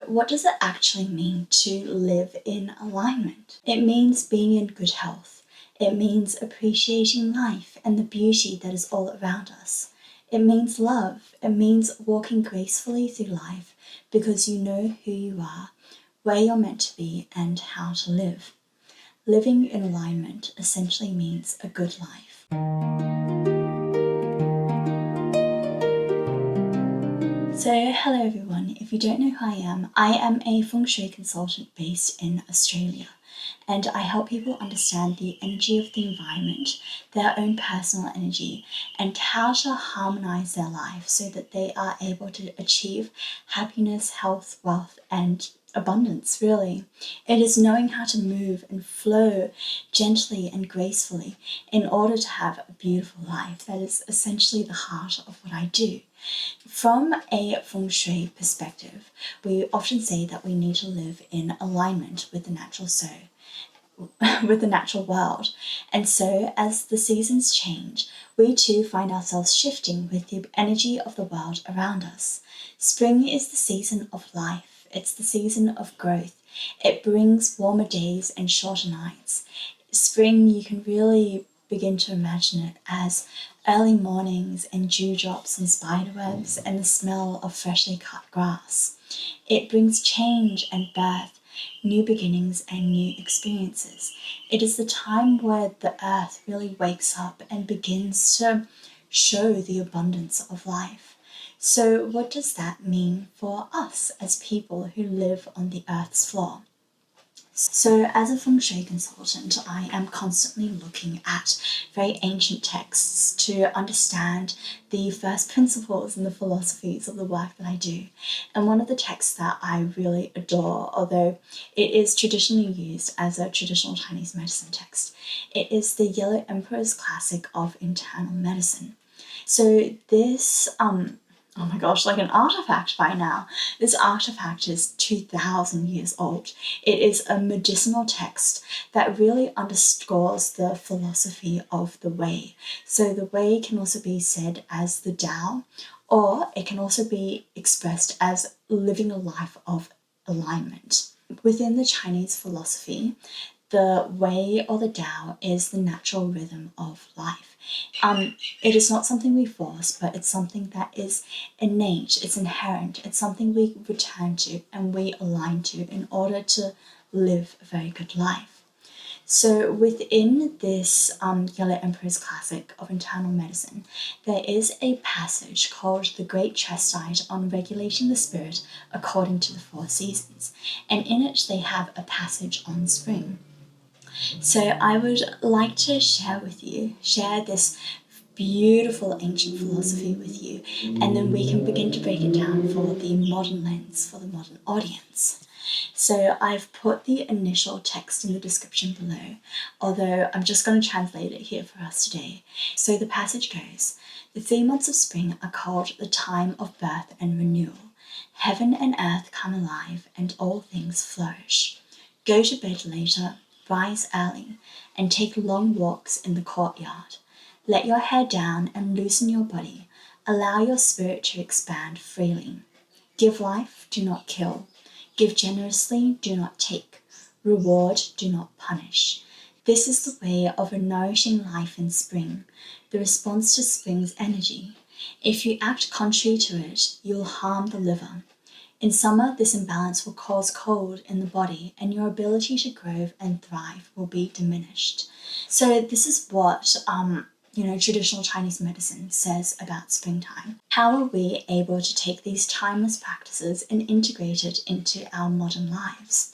what does it actually mean to live in alignment? It means being in good health. It means appreciating life and the beauty that is all around us. It means love. It means walking gracefully through life because you know who you are, where you're meant to be, and how to live. Living in alignment essentially means a good life. So hello everyone, if you don't know who I am a Feng Shui consultant based in Australia, and I help people understand the energy of the environment, their own personal energy, and how to harmonize their life so that they are able to achieve happiness, health, wealth, and abundance, really. It is knowing how to move and flow gently and gracefully in order to have a beautiful life. That is essentially the heart of what I do. From a Feng Shui perspective, we often say that we need to live in alignment with the natural world. And so as the seasons change, we too find ourselves shifting with the energy of the world around us. Spring is the season of life. It's the season of growth. It brings warmer days and shorter nights. Spring, you can really begin to imagine it as early mornings and dewdrops and spiderwebs and the smell of freshly cut grass. It brings change and birth, new beginnings and new experiences. It is the time where the earth really wakes up and begins to show the abundance of life. So what does that mean for us as people who live on the earth's floor? So as a Feng Shui consultant, I am constantly looking at very ancient texts to understand the first principles and the philosophies of the work that I do. And one of the texts that I really adore, although it is traditionally used as a traditional Chinese medicine text, it is the Yellow Emperor's Classic of Internal Medicine. So this oh my gosh, like an artifact by now. This artifact is 2,000 years old. It is a medicinal text that really underscores the philosophy of the Way. So the Way can also be said as the Tao, or it can also be expressed as living a life of alignment. Within the Chinese philosophy, the Way or the Tao is the natural rhythm of life. It is not something we force, but it's something that is innate, it's inherent, it's something we return to and we align to in order to live a very good life. So within this Yellow Emperor's Classic of Internal Medicine, there is a passage called The Great Treatise on Regulating the Spirit According to the Four Seasons, and in it they have a passage on spring. So I would like to share this beautiful ancient philosophy with you, and then we can begin to break it down for the modern lens, for the modern audience. So I've put the initial text in the description below, although I'm just going to translate it here for us today. So the passage goes, "The 3 months of spring are called the time of birth and renewal. Heaven and earth come alive and all things flourish. Go to bed later, rise early, and take long walks in the courtyard. Let your hair down and loosen your body. Allow your spirit to expand freely. Give life, do not kill. Give generously, do not take. Reward, do not punish. This is the way of a nourishing life in spring, the response to spring's energy. If you act contrary to it, you'll harm the liver. In summer, this imbalance will cause cold in the body and your ability to grow and thrive will be diminished." So this is what traditional Chinese medicine says about springtime. How are we able to take these timeless practices and integrate it into our modern lives?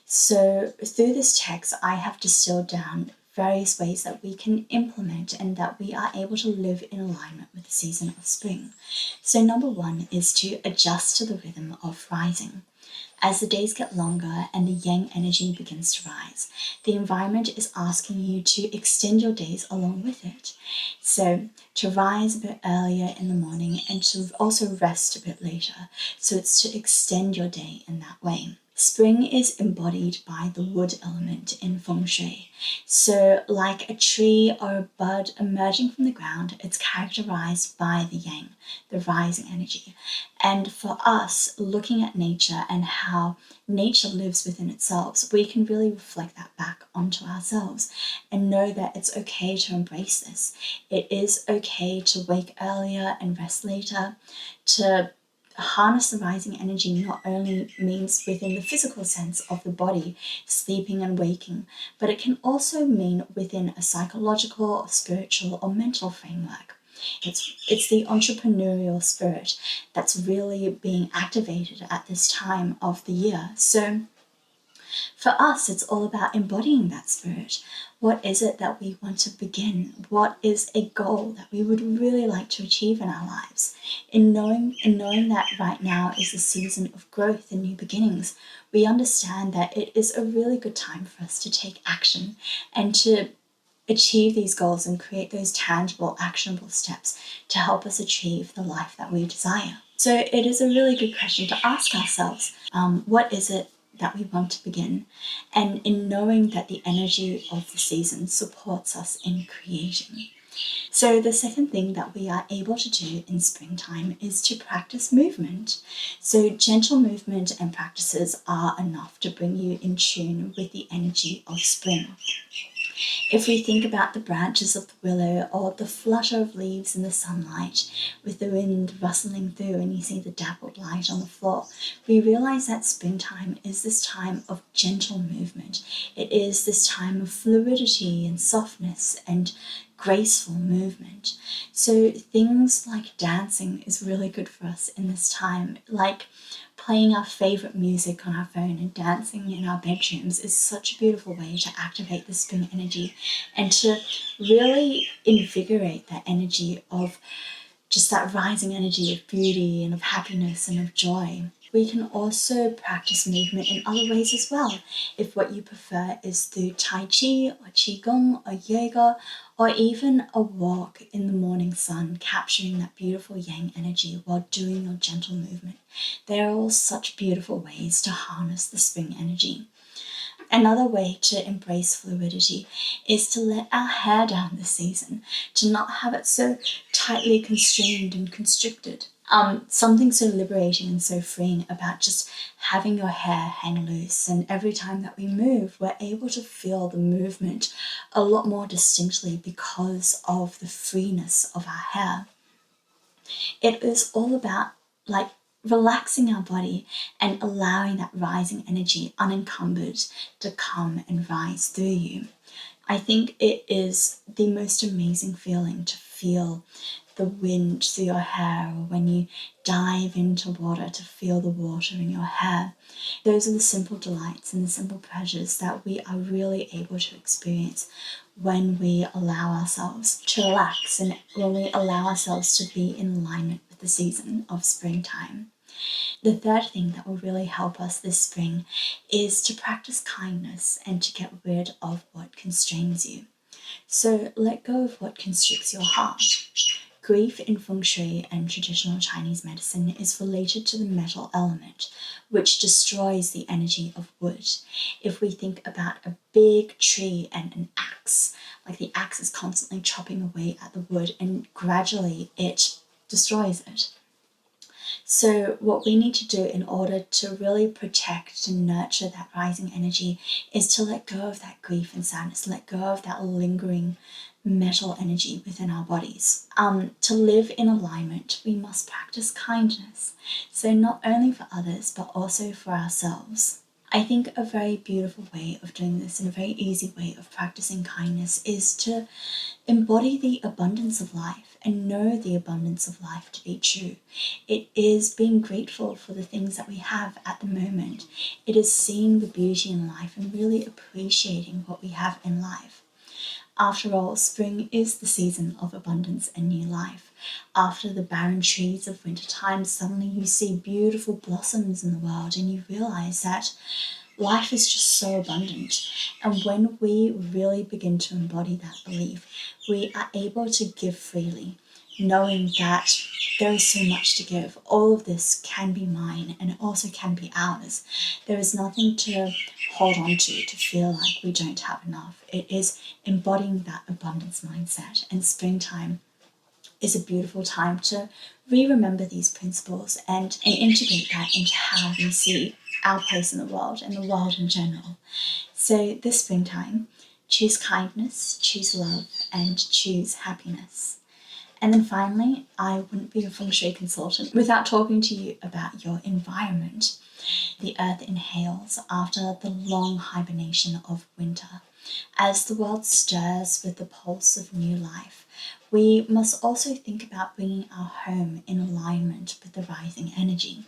So through this text, I have distilled down various ways that we can implement and that we are able to live in alignment with the season of spring. So number 1 is to adjust to the rhythm of rising. As the days get longer and the yang energy begins to rise, the environment is asking you to extend your days along with it. So to rise a bit earlier in the morning and to also rest a bit later. So it's to extend your day in that way. Spring is embodied by the wood element in Feng Shui. So, like a tree or a bud emerging from the ground, it's characterized by the yang, the rising energy. And for us, looking at nature and how nature lives within itself, we can really reflect that back onto ourselves and know that it's okay to embrace this. It is okay to wake earlier and rest later, to harness the rising energy not only means within the physical sense of the body, sleeping and waking, but it can also mean within a psychological, or spiritual, or mental framework. It's the entrepreneurial spirit that's really being activated at this time of the year. So for us, it's all about embodying that spirit. What is it that we want to begin? What is a goal that we would really like to achieve in our lives? In knowing that right now is a season of growth and new beginnings, we understand that it is a really good time for us to take action and to achieve these goals and create those tangible, actionable steps to help us achieve the life that we desire. So it is a really good question to ask ourselves, what is it that we want to begin? And in knowing that the energy of the season supports us in creating. So the second thing that we are able to do in springtime is to practice movement. So gentle movement and practices are enough to bring you in tune with the energy of spring. If we think about the branches of the willow or the flutter of leaves in the sunlight with the wind rustling through and you see the dappled light on the floor, we realize that springtime is this time of gentle movement. It is this time of fluidity and softness and graceful movement. So things like dancing is really good for us in this time, like playing our favorite music on our phone and dancing in our bedrooms is such a beautiful way to activate the spring energy and to really invigorate that energy of just that rising energy of beauty and of happiness and of joy. We can also practice movement in other ways as well. If what you prefer is through Tai Chi or Qigong or yoga or even a walk in the morning sun, capturing that beautiful yang energy while doing your gentle movement. They are all such beautiful ways to harness the spring energy. Another way to embrace fluidity is to let our hair down this season, to not have it so tightly constrained and constricted. Something so liberating and so freeing about just having your hair hang loose, and every time that we move, we're able to feel the movement a lot more distinctly because of the freeness of our hair. It is all about relaxing our body and allowing that rising energy unencumbered to come and rise through you. I think it is the most amazing feeling to feel the wind through your hair, or when you dive into water to feel the water in your hair. Those are the simple delights and the simple pleasures that we are really able to experience when we allow ourselves to relax and when we allow ourselves to be in alignment with the season of springtime. The third thing that will really help us this spring is to practice kindness and to get rid of what constrains you. So let go of what constricts your heart. Grief in Feng Shui and traditional Chinese medicine is related to the metal element, which destroys the energy of wood. If we think about a big tree and an axe, like the axe is constantly chopping away at the wood and gradually it destroys it. So what we need to do in order to really protect and nurture that rising energy is to let go of that grief and sadness, let go of that lingering metal energy within our bodies. To live in alignment, we must practice kindness. So not only for others, but also for ourselves. I think a very beautiful way of doing this and a very easy way of practicing kindness is to embody the abundance of life and know the abundance of life to be true. It is being grateful for the things that we have at the moment. It is seeing the beauty in life and really appreciating what we have in life. After all, spring is the season of abundance and new life. After the barren trees of wintertime, suddenly you see beautiful blossoms in the world and you realize that life is just so abundant. And when we really begin to embody that belief, we are able to give freely. knowing that there is so much to give. All of this can be mine and it also can be ours. There is nothing to hold on to feel like we don't have enough. It is embodying that abundance mindset, and springtime is a beautiful time to re-remember these principles and integrate that into how we see our place in the world and the world in general. So this springtime, choose kindness, choose love, and choose happiness. And then finally, I wouldn't be a Feng Shui consultant without talking to you about your environment. The earth inhales after the long hibernation of winter. As the world stirs with the pulse of new life, we must also think about bringing our home in alignment with the rising energy.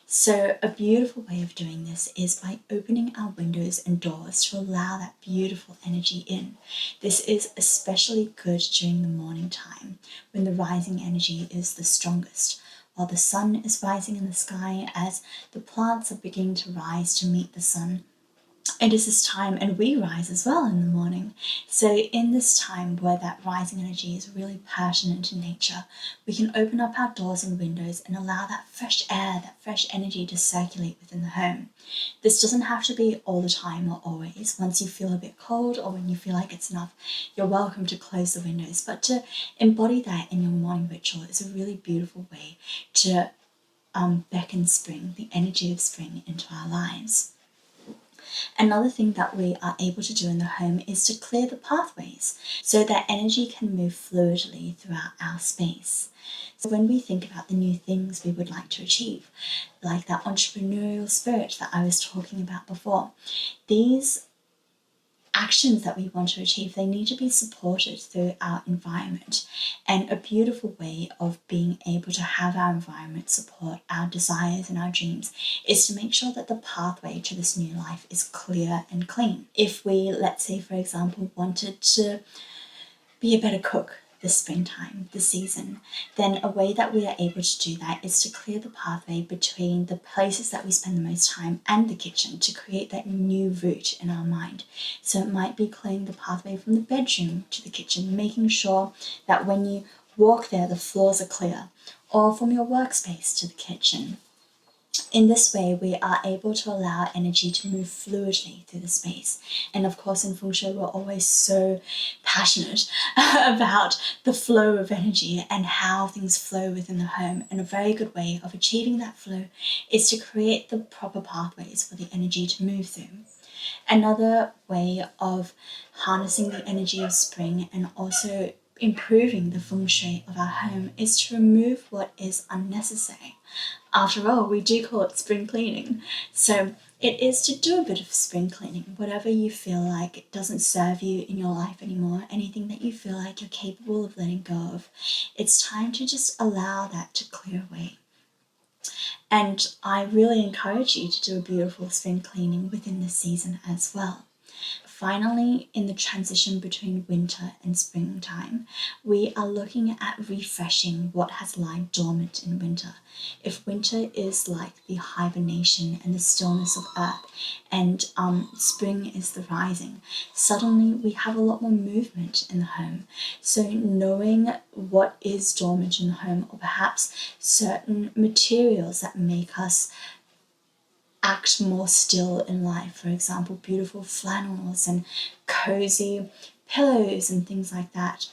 So a beautiful way of doing this is by opening our windows and doors to allow that beautiful energy in. This is especially good during the morning time when the rising energy is the strongest, while the sun is rising in the sky as the plants are beginning to rise to meet the sun. It is this time, and we rise as well in the morning. So in this time where that rising energy is really pertinent in nature, we can open up our doors and windows and allow that fresh air, that fresh energy to circulate within the home. This doesn't have to be all the time or always. Once you feel a bit cold or when you feel like it's enough, you're welcome to close the windows. But to embody that in your morning ritual is a really beautiful way to beckon spring, the energy of spring, into our lives. Another thing that we are able to do in the home is to clear the pathways so that energy can move fluidly throughout our space. So when we think about the new things we would like to achieve, like that entrepreneurial spirit that I was talking about before, these actions that we want to achieve, they need to be supported through our environment. And a beautiful way of being able to have our environment support our desires and our dreams is to make sure that the pathway to this new life is clear and clean. If we, let's say, for example, wanted to be a better cook this springtime, this season, then a way that we are able to do that is to clear the pathway between the places that we spend the most time and the kitchen to create that new route in our mind. So it might be clearing the pathway from the bedroom to the kitchen, making sure that when you walk there, the floors are clear, or from your workspace to the kitchen. In this way, we are able to allow energy to move fluidly through the space. And of course, in Feng Shui, we're always so passionate about the flow of energy and how things flow within the home. And a very good way of achieving that flow is to create the proper pathways for the energy to move through. Another way of harnessing the energy of spring and also improving the feng shui of our home is to remove what is unnecessary. After all, we do call it spring cleaning. So it is to do a bit of spring cleaning, whatever you feel like it doesn't serve you in your life anymore, anything that you feel like you're capable of letting go of. It's time to just allow that to clear away. And I really encourage you to do a beautiful spring cleaning within this season as well. Finally, in the transition between winter and springtime, we are looking at refreshing what has lain dormant in winter. If winter is like the hibernation and the stillness of earth, and spring is the rising, suddenly we have a lot more movement in the home. So knowing what is dormant in the home, or perhaps certain materials that make us act more still in life, for example, beautiful flannels and cozy pillows and things like that.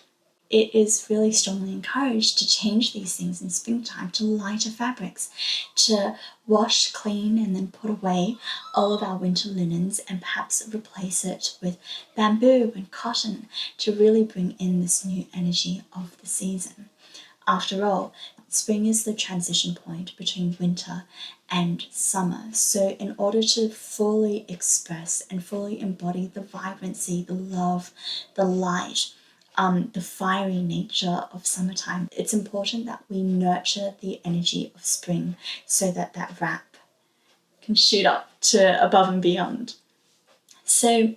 It is really strongly encouraged to change these things in springtime to lighter fabrics, to wash, clean, and then put away all of our winter linens and perhaps replace it with bamboo and cotton to really bring in this new energy of the season. After all, spring is the transition point between winter and summer. So in order to fully express and fully embody the vibrancy, the love, the light, the fiery nature of summertime, it's important that we nurture the energy of spring so that that wrap can shoot up to above and beyond. So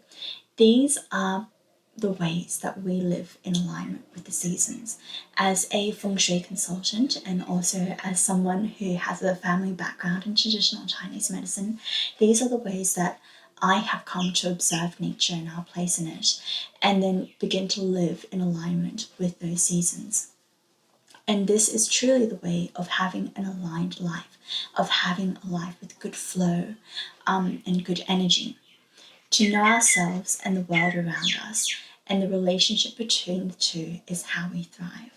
these are the ways that we live in alignment with the seasons. As a feng shui consultant and also as someone who has a family background in traditional Chinese medicine, these are the ways that I have come to observe nature and our place in it, and then begin to live in alignment with those seasons. And this is truly the way of having an aligned life, of having a life with good flow and good energy. To know ourselves and the world around us, and the relationship between the two is how we thrive.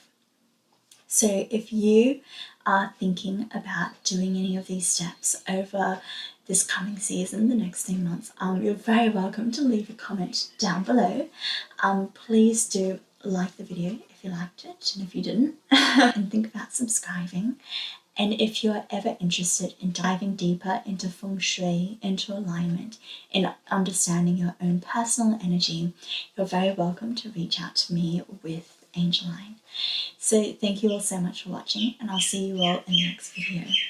So if you are thinking about doing any of these steps over this coming season, the next 3 months, you're very welcome to leave a comment down below. Please do like the video if you liked it, and if you didn't, and think about subscribing. And if you're ever interested in diving deeper into Feng Shui, into alignment, in understanding your own personal energy, you're very welcome to reach out to me with Angeline. So thank you all so much for watching, and I'll see you all in the next video.